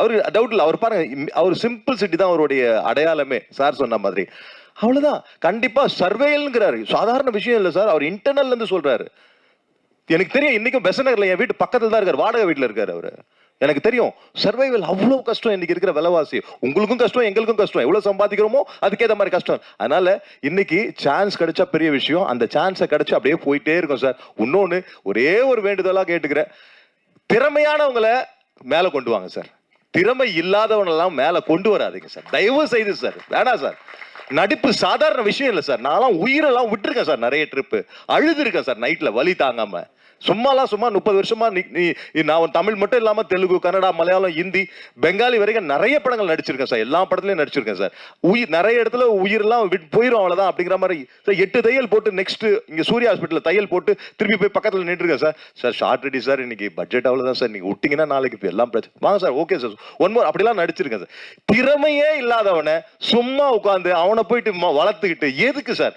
அவரு டவுட் இல்லை. அவர் பாருங்க, அவர் சிம்பிள் சிட்டி தான் அவருடைய அடையாளமே. சார் சொன்ன மாதிரி அவ்வளவுதான். கண்டிப்பா சர்வேல்ங்கிறாரு, சாதாரண விஷயம் இல்லை சார். அவர் இன்டர்னல்ல இருந்து சொல்றாரு. எனக்கு தெரியும், இன்னைக்கும் பெசநகர்ல என் வீட்டு பக்கத்துல தான் இருக்காரு, வாடகை வீட்டுல இருக்காரு அவரு. எனக்கு தெரியும் சர்வைவல் அவ்வளவு கஷ்டம் இன்னைக்கு இருக்கிற விலைவாசி. உங்களுக்கும் கஷ்டம், எங்களுக்கும் கஷ்டம். எவ்வளவு சம்பாதிக்கிறோமோ அதுக்கேற்ற மாதிரி கஷ்டம். அதனால இன்னைக்கு சான்ஸ் கிடைச்சா பெரிய விஷயம். அந்த சான்ஸை கிடைச்சு அப்படியே போயிட்டே இருக்கும் சார். இன்னொன்னு ஒரே ஒரு வேண்டுதலா கேட்டுக்கிறேன், திறமையானவங்களை மேல கொண்டு வாங்க சார். திறமை இல்லாதவனெல்லாம் மேல கொண்டு வராதீங்க சார், தயவு செய்து சார். வேணாம் சார். நடிப்பு சாதாரண விஷயம் இல்லை சார். நான்லாம் உயிரெல்லாம் விட்டுருக்கேன் சார், நிறைய ட்ரிப்பு அழுது இருக்கேன் சார் நைட்ல வலி தாங்காம. சும்மா 30 வருஷமா நான் தமிழ் மட்டும் இல்லாம தெலுங்கு, கன்னடா, மலையாளம், ஹிந்தி, பெங்காலி வரைக்கும் நிறைய படங்கள் நடிச்சிருக்கேன் சார். எல்லா படத்துலயும் நடிச்சிருக்கேன் சார். நிறைய இடத்துல உயிரெல்லாம் போயிடும் அவ்வளவுதான் அப்படிங்கிற மாதிரி. 8 தையல் போட்டு நெக்ஸ்ட் இங்க சூர்யா ஹாஸ்பிட்டல் தையல் போட்டு திருப்பி போய் பக்கத்துல நின்றுருக்கேன் sir. Sir shot ready sir, இன்னைக்கு பட்ஜெட் அவ்வளவுதான் சார், நீங்க விட்டீங்கன்னா நாளைக்கு எல்லாம் பிரச்சனை. வாங்க sir, okay sir, one more அப்படிலாம் நடிச்சிருக்கேன் சார். திறமையே இல்லாதவனை சும்மா உட்காந்து அவனை போயிட்டு வளர்த்துக்கிட்டு எதுக்கு சார்?